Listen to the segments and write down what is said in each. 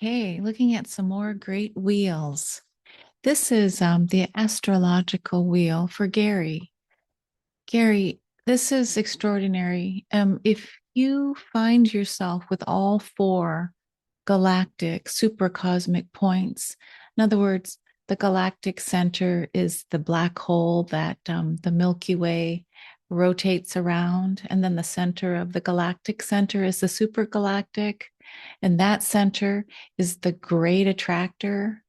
Okay, looking at some more great wheels. This is the astrological wheel for Gary. Gary, this is extraordinary. If you find yourself with all four galactic supercosmic points, in other words, the galactic center is the black hole that the Milky Way rotates around, and then the center of the galactic center is the supergalactic, and that center is the great attractor.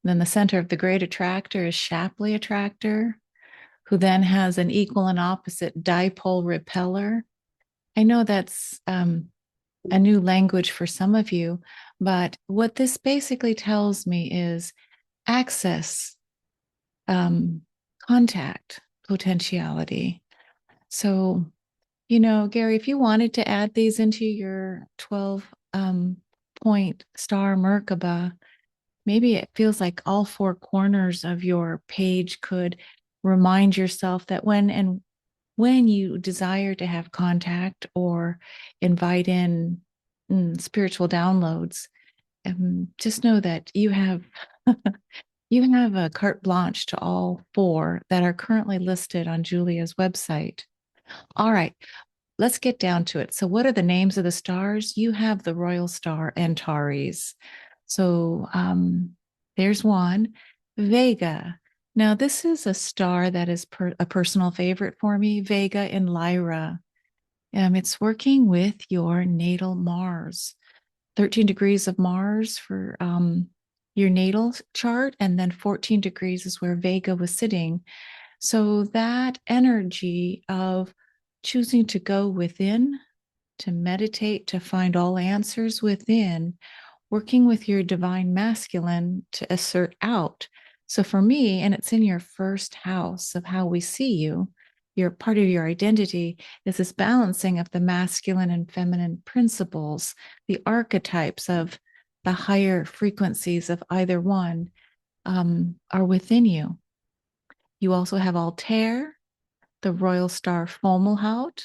Then the center of the great attractor is Shapley attractor, who then has an equal and opposite dipole repeller. I know that's a new language for some of you, but what this basically tells me is access, um, contact, potentiality. So, Gary, if you wanted to add these into your 12 point star Merkaba, maybe it feels like all four corners of your page could remind yourself that when you desire to have contact or invite in spiritual downloads, just know that you have you have a carte blanche to all four that are currently listed on Julia's website. All right, let's get down to it. So, what are the names of the stars? You have the royal star Antares. So, there's one, Vega. Now, this is a star that is a personal favorite for me, Vega in Lyra. It's working with your natal Mars, 13 degrees of Mars for your natal chart, and then 14 degrees is where Vega was sitting. So that energy of choosing to go within, to meditate, to find all answers within, working with your divine masculine to assert out. So for me, and it's in your first house of how we see you, your part of your identity is this balancing of the masculine and feminine principles, the archetypes of the higher frequencies of either one are within you. You also have Altair, the royal star Fomalhaut.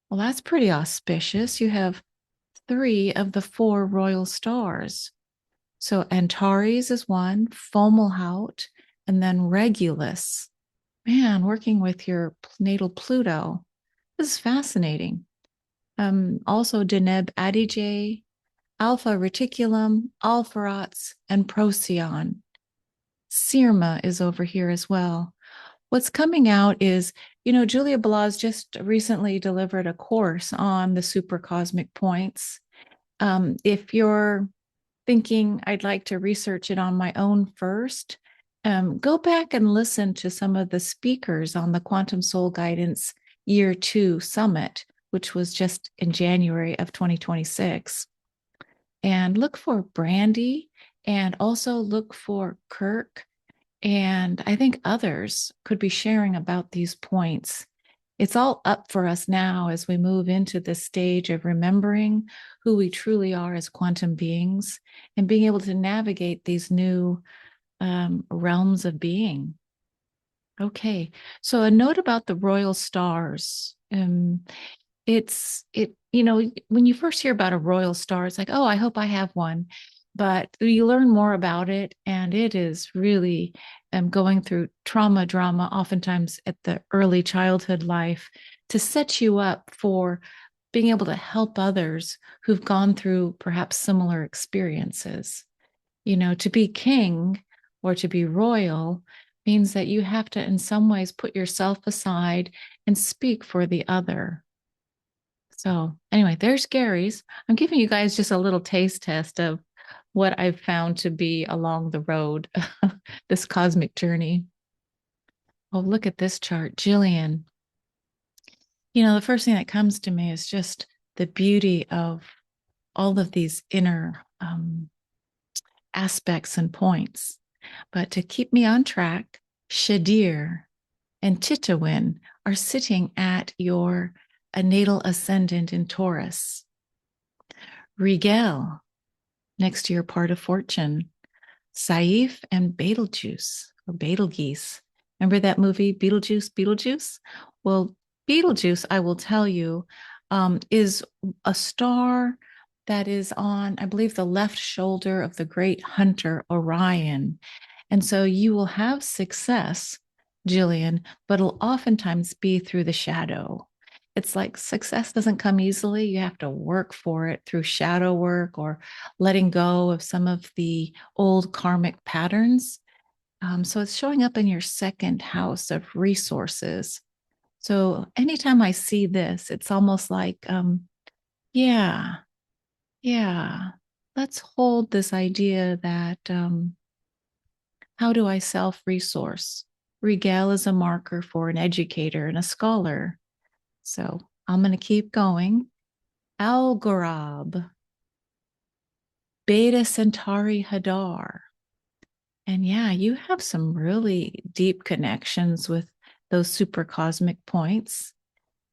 Well, that's pretty auspicious. You have three of the four royal stars. So Antares is one, Fomalhaut, and then Regulus. Man, working with your natal Pluto. This is fascinating. Also Deneb Adige, Alpha Reticulum, Alpherots, and Procyon. Sirma is over here as well. What's coming out is, Julia Balaz just recently delivered a course on the super cosmic points. If you're thinking I'd like to research it on my own first, go back and listen to some of the speakers on the Quantum Soul Guidance Year 2 Summit, which was just in January of 2026. And look for Brandy and also look for Kirk. And I think others could be sharing about these points. It's all up for us now as we move into this stage of remembering who we truly are as quantum beings and being able to navigate these new realms of being. Okay, so a note about the royal stars. When you first hear about a royal star, it's like, oh, I hope I have one. But you learn more about it, and it is really going through trauma drama, oftentimes at the early childhood life, to set you up for being able to help others who've gone through perhaps similar experiences. To be king or to be royal means that you have to, in some ways, put yourself aside and speak for the other. So, anyway, there's Gary's. I'm giving you guys just a little taste test of what I've found to be along the road, this cosmic journey. Oh, look at this chart, Gillian. The first thing that comes to me is just the beauty of all of these inner aspects and points. But to keep me on track, Shadir and Titawin are sitting at your natal ascendant in Taurus. Rigel, next to your part of fortune. Saif and Betelgeuse, or Betelgeuse. Remember that movie, Beetlejuice, Beetlejuice? Well, Beetlejuice, I will tell you, is a star that is on, I believe, the left shoulder of the great hunter Orion. And so you will have success, Gillian, but it'll oftentimes be through the shadow. It's like success doesn't come easily. You have to work for it through shadow work or letting go of some of the old karmic patterns. So it's showing up in your second house of resources. So anytime I see this, it's almost like, yeah, yeah, let's hold this idea that how do I self resource? Regale is a marker for an educator and a scholar. So I'm going to keep going. Algorab, Beta Centauri Hadar. And yeah, you have some really deep connections with those super cosmic points.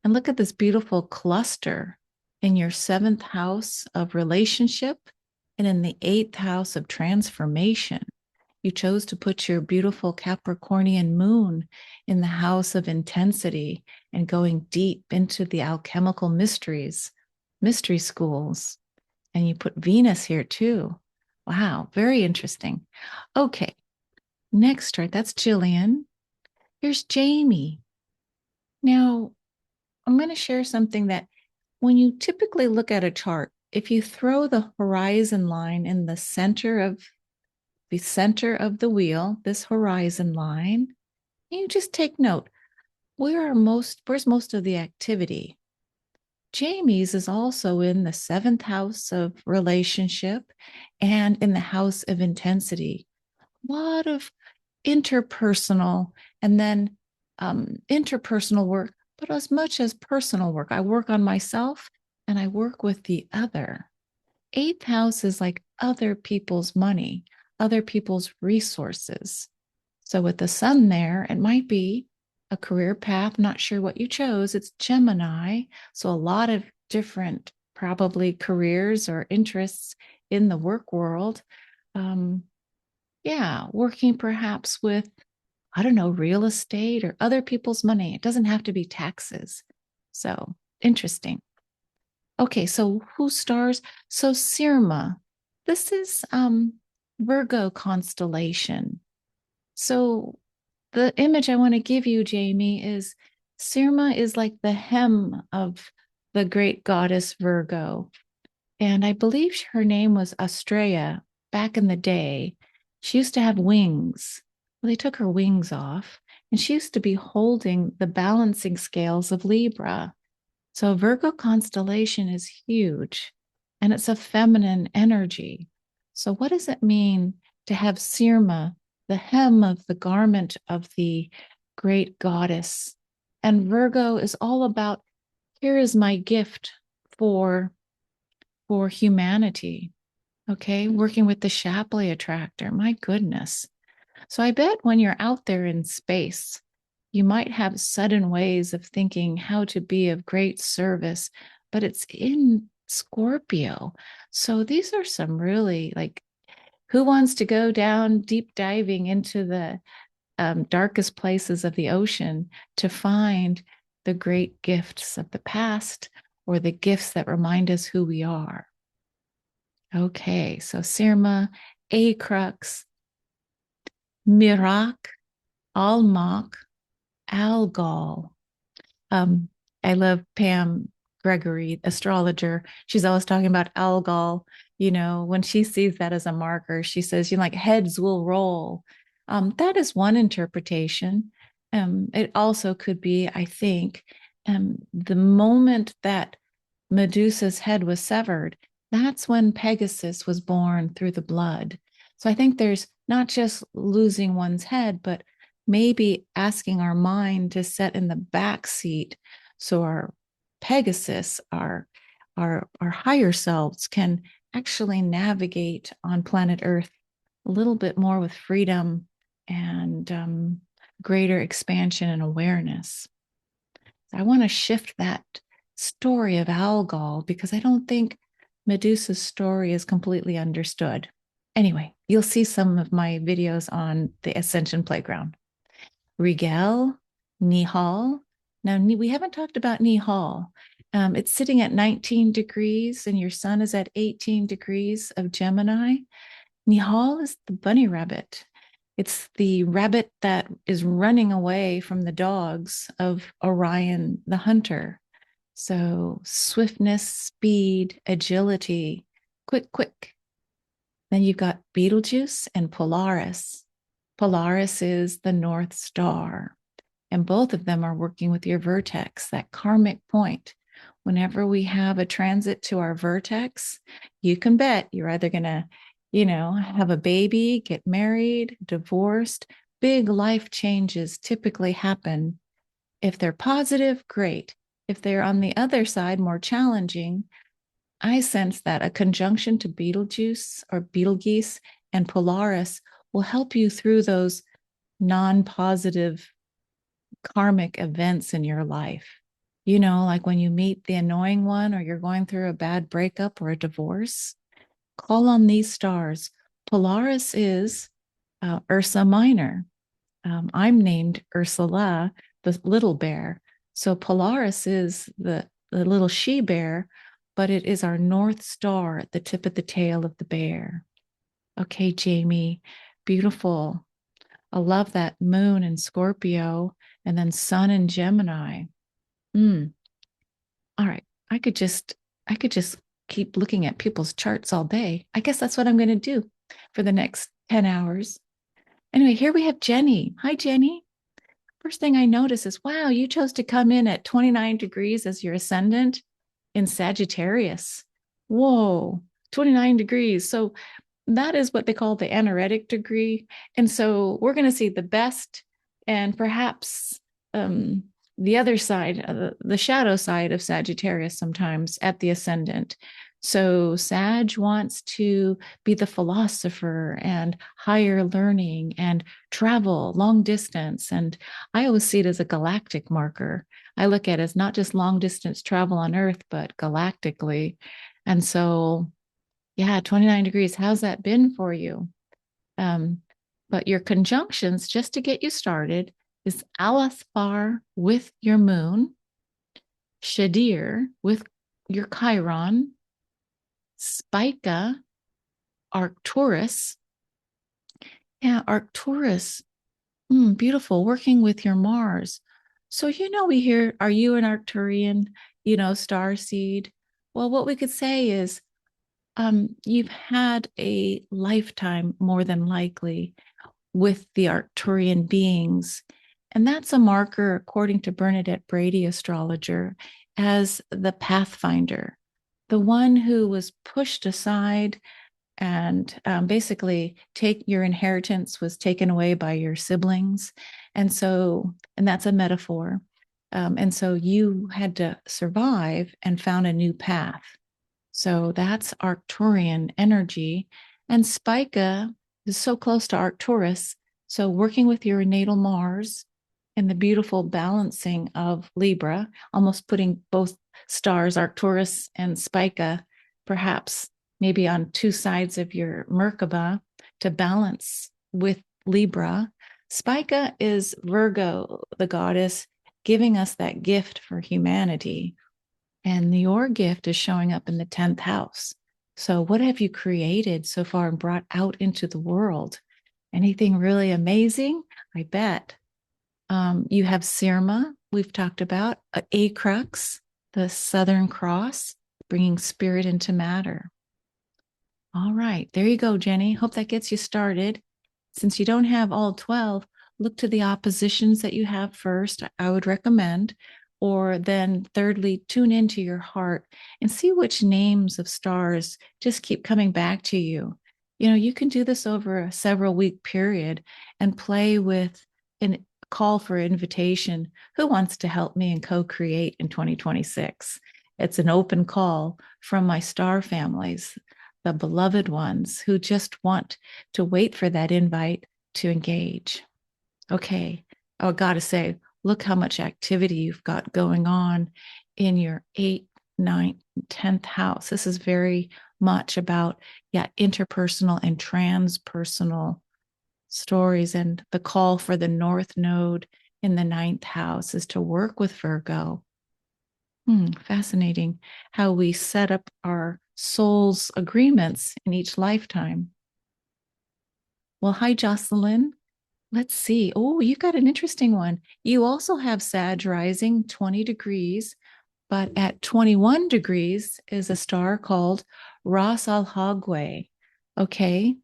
And look at this beautiful cluster in your seventh house of relationship and in the eighth house of transformation. You chose to put your beautiful Capricornian moon in the house of intensity and going deep into the alchemical mysteries, mystery schools. And you put Venus here too. Wow, very interesting. Okay, next chart. That's Gillian. Here's Jamie. Now, I'm going to share something that when you typically look at a chart, if you throw the horizon line in the center of the wheel, this horizon line, you just take note, where's most of the activity? Jamie's is also in the seventh house of relationship and in the house of intensity. A lot of interpersonal and then interpersonal work, but as much as personal work. I work on myself and I work with the other. Eighth house is like other people's money, other people's resources. So with the sun there, it might be a career path. Not sure what you chose. It's Gemini. So a lot of different, probably careers or interests in the work world. Yeah, working perhaps with, I don't know, real estate or other people's money. It doesn't have to be taxes. So interesting. Okay, so who stars? So Sirma, this is Virgo constellation. So the image I want to give you, Jamie, is Sirma is like the hem of the great goddess Virgo. And I believe her name was Astrea back in the day. She used to have wings. Well, they took her wings off, and she used to be holding the balancing scales of Libra. So Virgo constellation is huge, and it's a feminine energy. So what does it mean to have Sirma, the hem of the garment of the great goddess? And Virgo is all about, here is my gift for humanity. Okay, working with the Shapley attractor. My goodness. So I bet when you're out there in space, you might have sudden ways of thinking how to be of great service, but it's in Scorpio. So these are some really like, who wants to go down deep diving into the darkest places of the ocean to find the great gifts of the past or the gifts that remind us who we are? Okay, so Sirma, Acrux, Mirak, Almach, Algol. Um, I love Pam Gregory, astrologer. She's always talking about Algol. When she sees that as a marker, she says, like heads will roll. That is one interpretation. It also could be, I think, the moment that Medusa's head was severed, that's when Pegasus was born through the blood. So I think there's not just losing one's head, but maybe asking our mind to set in the back seat so our Pegasus, our higher selves can actually navigate on planet Earth a little bit more with freedom and greater expansion and awareness. I want to shift that story of Algol because I don't think Medusa's story is completely understood. Anyway, you'll see some of my videos on the Ascension Playground. Rigel, Nihal. Now, we haven't talked about Nihal. It's sitting at 19 degrees, and your sun is at 18 degrees of Gemini. Nihal is the bunny rabbit. It's the rabbit that is running away from the dogs of Orion the hunter. So swiftness, speed, agility, quick, quick. Then you've got Betelgeuse and Polaris. Polaris is the North Star, and both of them are working with your vertex, that karmic point. Whenever we have a transit to our vertex, you can bet you're either going to, have a baby, get married, divorced. Big life changes typically happen. If they're positive, great. If they're on the other side, more challenging, I sense that a conjunction to Betelgeuse or Betelgeuse and Polaris will help you through those non-positive karmic events in your life. Like when you meet the annoying one or you're going through a bad breakup or a divorce, call on these stars. Polaris is Ursa Minor. I'm named Ursula, the little bear. So Polaris is the little she bear, but it is our North Star at the tip of the tail of the bear. Okay, Jamie, beautiful. I love that moon in Scorpio and then sun in Gemini. Mm. All right. I could just keep looking at people's charts all day. I guess that's what I'm going to do for the next 10 hours. Anyway, here we have Jenny. Hi, Jenny. First thing I notice is, wow, you chose to come in at 29 degrees as your ascendant in Sagittarius. Whoa, 29 degrees. So that is what they call the anaretic degree. And so we're going to see the best and perhaps the other side, the shadow side of Sagittarius sometimes at the ascendant. So Sag wants to be the philosopher and higher learning and travel long distance. And I always see it as a galactic marker. I look at it as not just long distance travel on Earth, but galactically. And so, yeah, 29 degrees. How's that been for you? Um, but your conjunctions, just to get you started, is Alathar with your moon, Shadir with your Chiron, Spica, Arcturus. Yeah, Arcturus. Beautiful. Working with your Mars. So, we hear, are you an Arcturian, star seed? Well, what we could say is you've had a lifetime more than likely with the Arcturian beings. And that's a marker, according to Bernadette Brady, astrologer, as the pathfinder, the one who was pushed aside and basically take your inheritance was taken away by your siblings. And that's a metaphor. And so you had to survive and found a new path. So that's Arcturian energy. And Spica is so close to Arcturus. So working with your natal Mars and the beautiful balancing of Libra, almost putting both stars, Arcturus and Spica, perhaps maybe on two sides of your Merkaba to balance with Libra. Spica is Virgo, the goddess, giving us that gift for humanity. And your gift is showing up in the 10th house. So, what have you created so far and brought out into the world? Anything really amazing? I bet. You have Sirma, we've talked about, Acrux, the Southern Cross, bringing spirit into matter. All right, there you go, Jenny. Hope that gets you started. Since you don't have all 12, look to the oppositions that you have first, I would recommend. Or then, thirdly, tune into your heart and see which names of stars just keep coming back to you. You can do this over a several week period and play with a call for invitation. Who wants to help me and co create in 2026? It's an open call from my star families, the beloved ones who just want to wait for that invite to engage. Okay. Oh, I got to say, look how much activity you've got going on in your 8th, 9th, 10th house. This is very much about, interpersonal and transpersonal stories. And the call for the North Node in the 9th house is to work with Virgo. Fascinating how we set up our soul's agreements in each lifetime. Well, hi, Jocelyn. Let's see. Oh, you got an interesting one. You also have Sag rising 20 degrees, but at 21 degrees is a star called Ras Al Hagwe. Okay.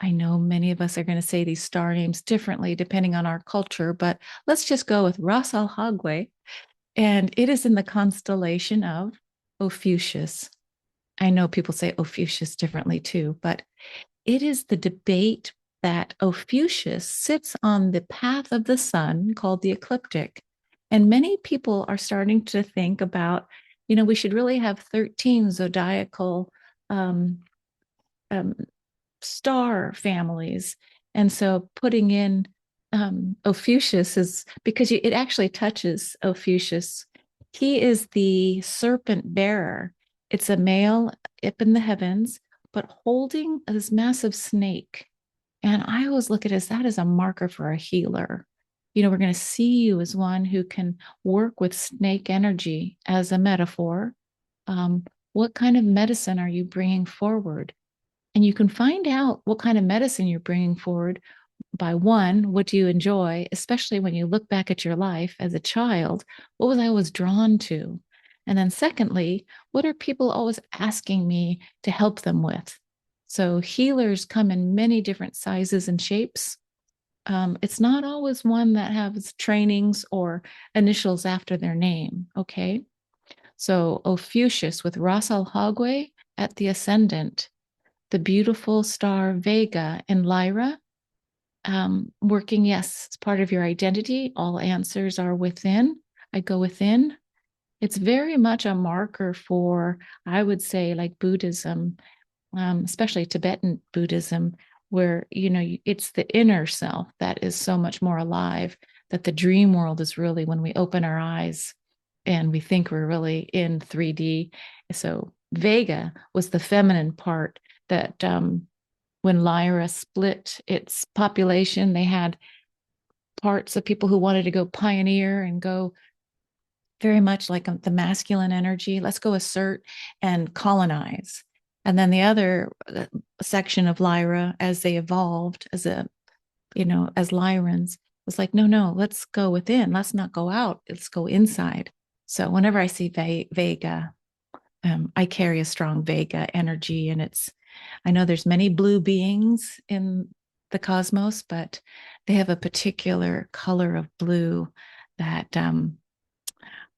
I know many of us are going to say these star names differently depending on our culture, but let's just go with Ras Al Hagwe. And it is in the constellation of Ophiuchus. I know people say Ophiuchus differently too, but it is the debate that Ophiuchus sits on the path of the sun called the ecliptic. And many people are starting to think about, we should really have 13 zodiacal um, um, star families. And so putting in Ophiuchus is because it actually touches Ophiuchus. He is the serpent bearer. It's a male up in the heavens, but holding this massive snake. And I always look at it as that is a marker for a healer. We're going to see you as one who can work with snake energy as a metaphor. What kind of medicine are you bringing forward? And you can find out what kind of medicine you're bringing forward by one, what do you enjoy, especially when you look back at your life as a child? What was I always drawn to? And then, secondly, what are people always asking me to help them with? So, healers come in many different sizes and shapes. It's not always one that has trainings or initials after their name. Okay. So, Ophiuchus with Ras Al Hagwe at the ascendant, the beautiful star Vega in Lyra, working, yes, it's part of your identity. All answers are within. I go within. It's very much a marker for, I would say, like Buddhism, especially Tibetan Buddhism, where, it's the inner self that is so much more alive, that the dream world is really when we open our eyes and we think we're really in 3D. So Vega was the feminine part that when Lyra split its population, they had parts of people who wanted to go pioneer and go very much like the masculine energy. Let's go assert and colonize. And then the other section of Lyra, as they evolved as Lyrans, was like, no, no, let's go within. Let's not go out. Let's go inside. So whenever I see Vega, I carry a strong Vega energy, and I know there's many blue beings in the cosmos, but they have a particular color of blue that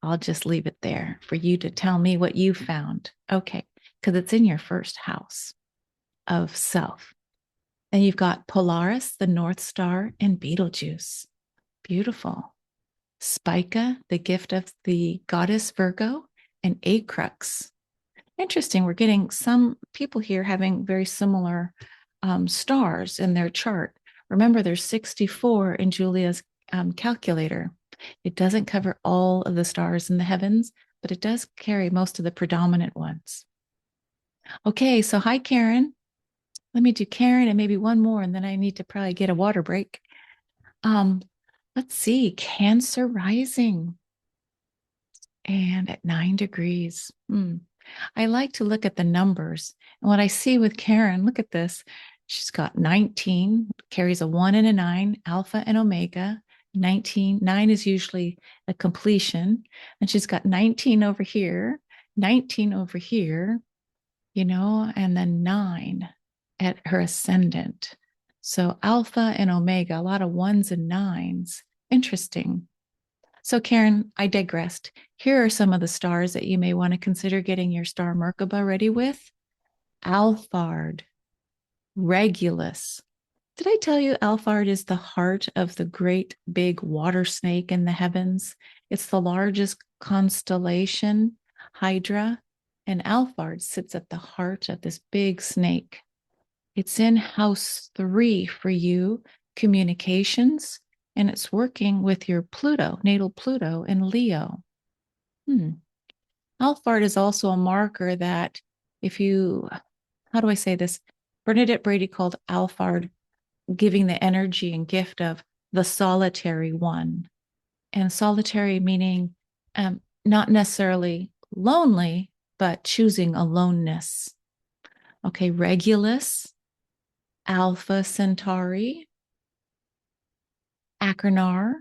I'll just leave it there for you to tell me what you found. Okay, because it's in your first house of self. And you've got Polaris, the North Star, and Betelgeuse. Beautiful. Spica, the gift of the goddess Virgo, and Acrux. Interesting. We're getting some people here having very similar stars in their chart. Remember, there's 64 in Julia's calculator. It doesn't cover all of the stars in the heavens, but it does carry most of the predominant ones. Okay, so hi, Karen. Let me do Karen and maybe one more, and then I need to probably get a water break. Um, let's see, Cancer rising and at 9 degrees. I like to look at the numbers. And what I see with Karen, look at this. She's got 19, carries a 1 and a 9, alpha and omega. 19, 9 is usually a completion. And she's got 19 over here, 19 over here, and then 9 at her ascendant. So alpha and omega, a lot of 1s and 9s. Interesting. So, Karen, I digressed. Here are some of the stars that you may want to consider getting your star Merkaba ready with. Alphard, Regulus. Did I tell you Alphard is the heart of the great big water snake in the heavens? It's the largest constellation, Hydra, and Alphard sits at the heart of this big snake. It's in house 3 for you, communications, and it's working with your Pluto, natal Pluto in Leo. Alphard is also a marker that how do I say this? Bernadette Brady called Alphard giving the energy and gift of the solitary one. And solitary meaning not necessarily lonely, but choosing aloneness. Okay, Regulus, Alpha Centauri, Achernar,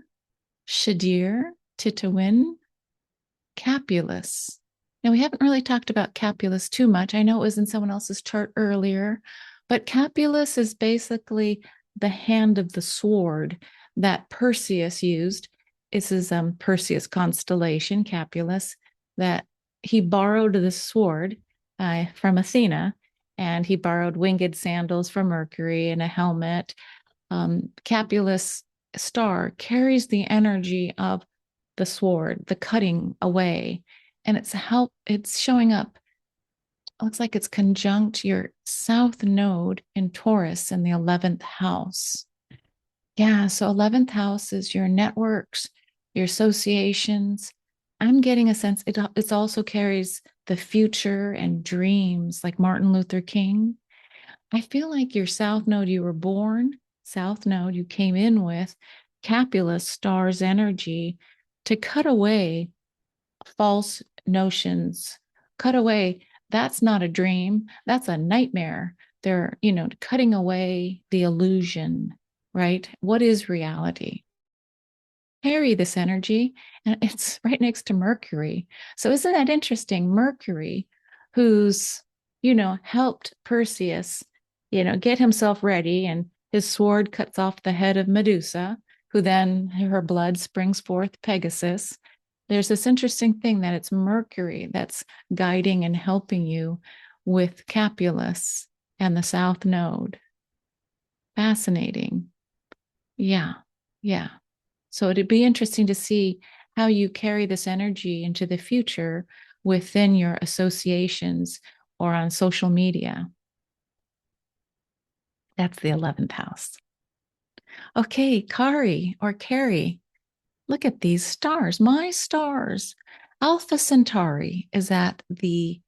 Shadir, Titowin, Capulus. Now, we haven't really talked about Capulus too much. I know it was in someone else's chart earlier, but Capulus is basically the hand of the sword that Perseus used. It's his Perseus constellation, Capulus, that he borrowed the sword from Athena, and he borrowed winged sandals from Mercury and a helmet. Capulus star carries the energy of the sword, the cutting away, and it's showing up. Looks like it's conjunct your south node in Taurus in the 11th house. Yeah, so 11th house is your networks, your associations. I'm getting a sense it also carries the future and dreams like Martin Luther King. I feel like your south node, you were born, south node, you came in with Capulus star's energy to cut away false notions, cut away. That's not a dream. That's a nightmare. They're, cutting away the illusion, right? What is reality? Carry this energy, and it's right next to Mercury. So isn't that interesting? Mercury, who's, helped Perseus, get himself ready, and his sword cuts off the head of Medusa, who then her blood springs forth Pegasus. There's this interesting thing that it's Mercury that's guiding and helping you with Capulus and the South Node. Fascinating. Yeah. Yeah. So it'd be interesting to see how you carry this energy into the future within your associations or on social media. That's the 11th house. Okay, Kari or Kari, look at these stars, my stars. Alpha Centauri is at the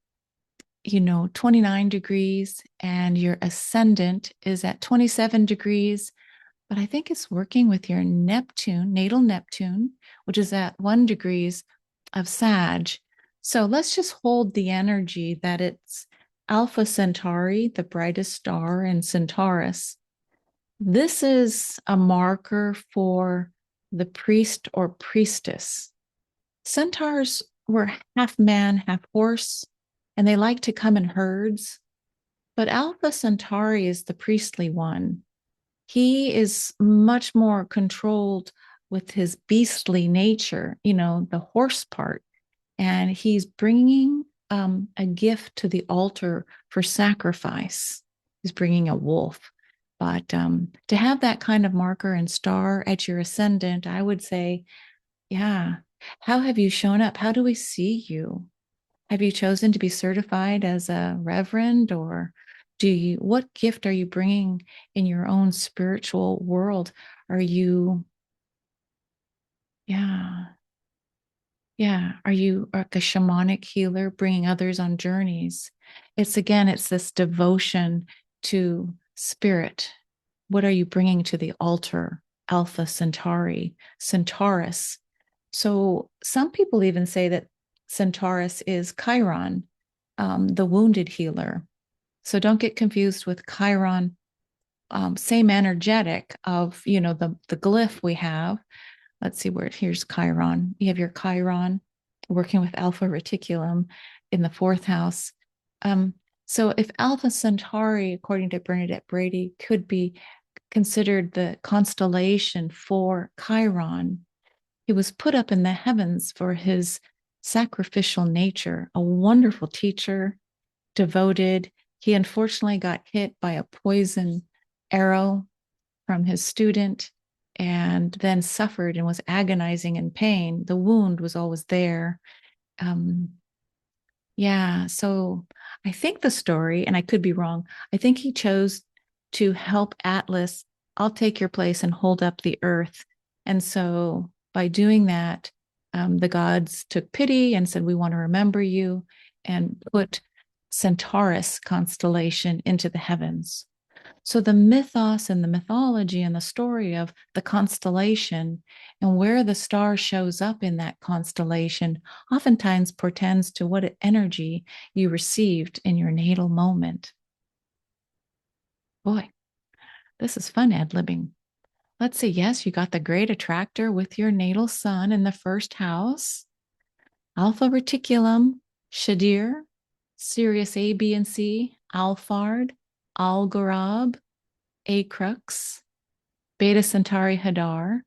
29 degrees, and your ascendant is at 27 degrees. But I think it's working with your Neptune, natal Neptune, which is at 1 degrees of Sag. So let's just hold the energy that it's Alpha Centauri, the brightest star in Centaurus. This is a marker for the priest or priestess. Centaurs were half man, half horse, and they like to come in herds. But Alpha Centauri is the priestly one. He is much more controlled with his beastly nature, the horse part. And he's bringing a gift to the altar for sacrifice. He's bringing a wolf. But to have that kind of marker and star at your ascendant, I would say, yeah. How have you shown up? How do we see you? Have you chosen to be certified as a reverend, or what gift are you bringing in your own spiritual world? Are you, yeah, yeah. Are you like a shamanic healer bringing others on journeys? It's this devotion to spirit. What are you bringing to the altar? Alpha Centauri, Centaurus. So some people even say that Centaurus is Chiron, the wounded healer. So don't get confused with Chiron, same energetic of, the glyph we have. Let's see here's Chiron. You have your Chiron working with Alpha Reticulum in the 4th house. So if Alpha Centauri, according to Bernadette Brady, could be considered the constellation for Chiron, he was put up in the heavens for his sacrificial nature, a wonderful teacher, devoted. He unfortunately got hit by a poison arrow from his student and then suffered and was agonizing in pain. The wound was always there. Yeah, so I think the story, and I could be wrong, I think he chose to help Atlas. I'll take your place and hold up the earth. And so by doing that, the gods took pity and said, we want to remember you, and put Centaurus constellation into the heavens. So the mythos and the mythology and the story of the constellation and where the star shows up in that constellation oftentimes portends to what energy you received in your natal moment. Boy, this is fun ad-libbing. Let's see. Yes, you got the great attractor with your natal sun in the first house. Alpha Reticulum, Shadir, Sirius A, B, and C, Alphard, Algorab, Acrux, Beta Centauri Hadar.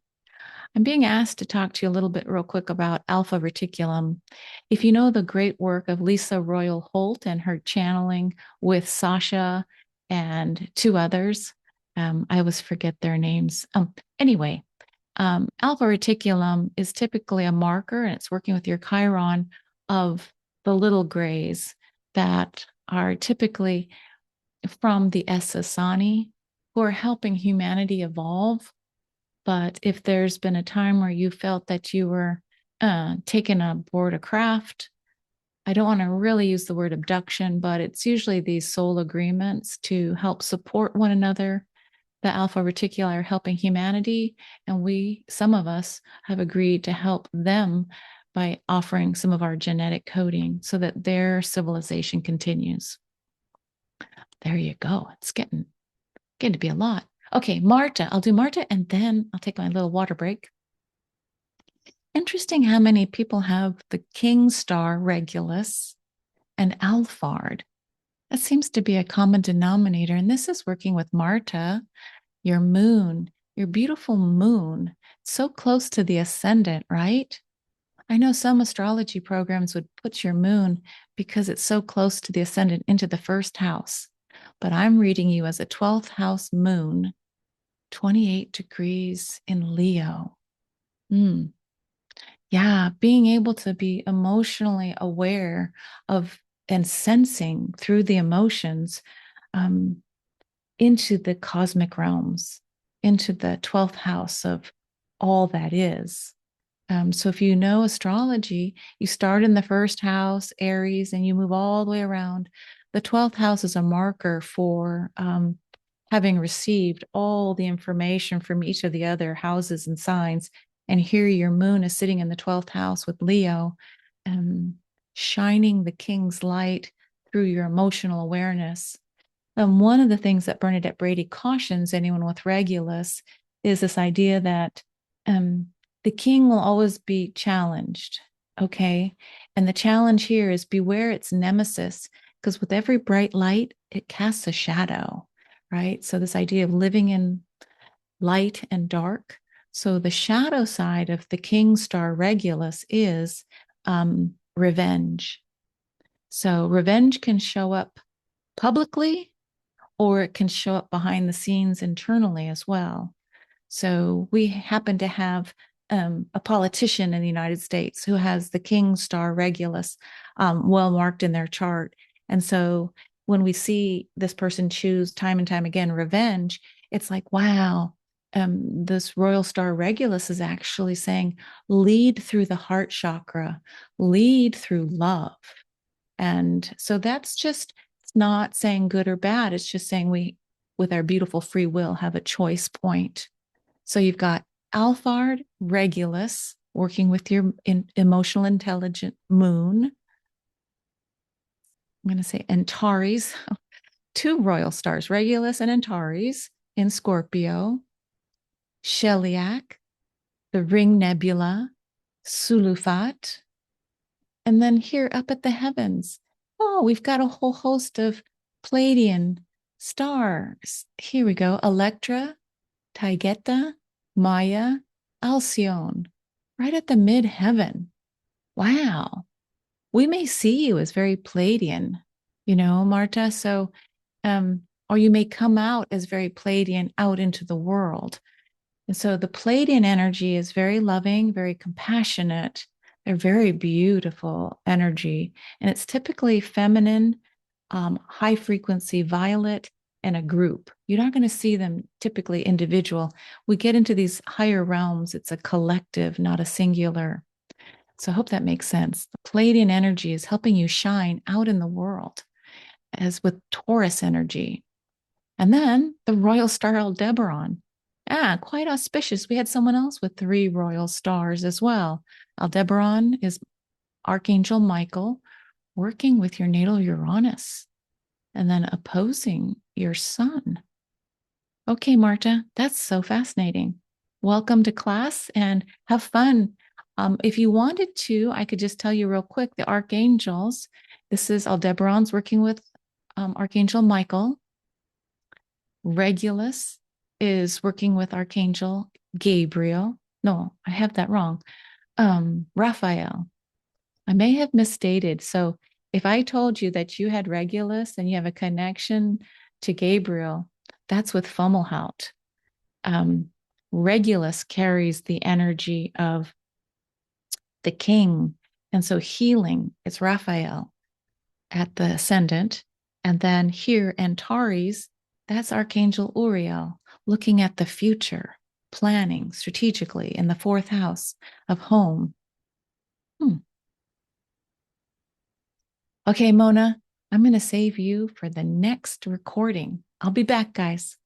I'm being asked to talk to you a little bit real quick about Alpha Reticulum. If you know the great work of Lisa Royal Holt and her channeling with Sasha and two others, I always forget their names. Anyway, alpha reticulum is typically a marker, and it's working with your chiron of the little grays that are typically from the Essassani, who are helping humanity evolve. But if there's been a time where you felt that you were taken aboard a craft, I don't want to really use the word abduction, but it's usually these soul agreements to help support one another. The Alpha Reticuli are helping humanity, and some of us, have agreed to help them by offering some of our genetic coding so that their civilization continues. There you go. It's getting to be a lot. Okay, Marta. I'll do Marta, and then I'll take my little water break. Interesting how many people have the King Star Regulus and Alphard. That seems to be a common denominator, and this is working with Marta, your moon, your beautiful moon, so close to the ascendant, right? I know some astrology programs would put your moon because it's so close to the ascendant into the first house. But I'm reading you as a 12th house moon, 28 degrees in Leo. Yeah, being able to be emotionally aware of and sensing through the emotions um, into the cosmic realms, into the 12th house of all that is. So if you know astrology, you start in the first house, Aries, and you move all the way around. The 12th house is a marker for having received all the information from each of the other houses and signs. And here your moon is sitting in the 12th house with Leo, shining the king's light through your emotional awareness. One of the things that Bernadette Brady cautions anyone with Regulus is this idea that the king will always be challenged, okay? And the challenge here is beware its nemesis, because with every bright light, it casts a shadow, right? So this idea of living in light and dark. So the shadow side of the king star Regulus is revenge. So revenge can show up publicly, or it can show up behind the scenes internally as well. So we happen to have a politician in the United States who has the King Star Regulus well marked in their chart. And so when we see this person choose time and time again revenge, it's like, wow, this Royal Star Regulus is actually saying, lead through the heart chakra, lead through love. And so that's just, it's not saying good or bad. It's just saying we, with our beautiful free will, have a choice point. So you've got Alphard, Regulus, working with your emotional intelligent moon. I'm going to say Antares, two royal stars, Regulus and Antares in Scorpio, Sheliak, the Ring Nebula, Sulufat, and then here up at the heavens, oh, we've got a whole host of Pleiadian stars. Here we go, Electra, Taygeta, Maya, Alcyone, right at the mid-heaven. Wow. We may see you as very Pleiadian, Marta. So, or you may come out as very Pleiadian out into the world. And so the Pleiadian energy is very loving, very compassionate. They're very beautiful energy. And it's typically feminine, high frequency violet, and a group. You're not going to see them typically individual. We get into these higher realms, it's a collective, not a singular. So I hope that makes sense. The Pleiadian energy is helping you shine out in the world, as with Taurus energy. And then the royal star Aldebaran. Ah, quite auspicious. We had someone else with three royal stars as well. Aldebaran is Archangel Michael working with your natal Uranus and then opposing your sun. Okay, Marta, that's so fascinating. Welcome to class and have fun. If you wanted to, I could just tell you real quick the archangels. This is Aldebaran's working with Archangel Michael. Regulus is working with Archangel Gabriel. No, I have that wrong. Raphael. I may have misstated. So if I told you that you had Regulus and you have a connection to Gabriel, that's with Fomalhaut. Um, Regulus carries the energy of the king. And so healing is Raphael at the ascendant. And then here, Antares, that's Archangel Uriel, looking at the future, planning strategically in the fourth house of home. Hmm. Okay, Mona, I'm going to save you for the next recording. I'll be back, guys.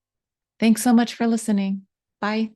Thanks so much for listening. Bye.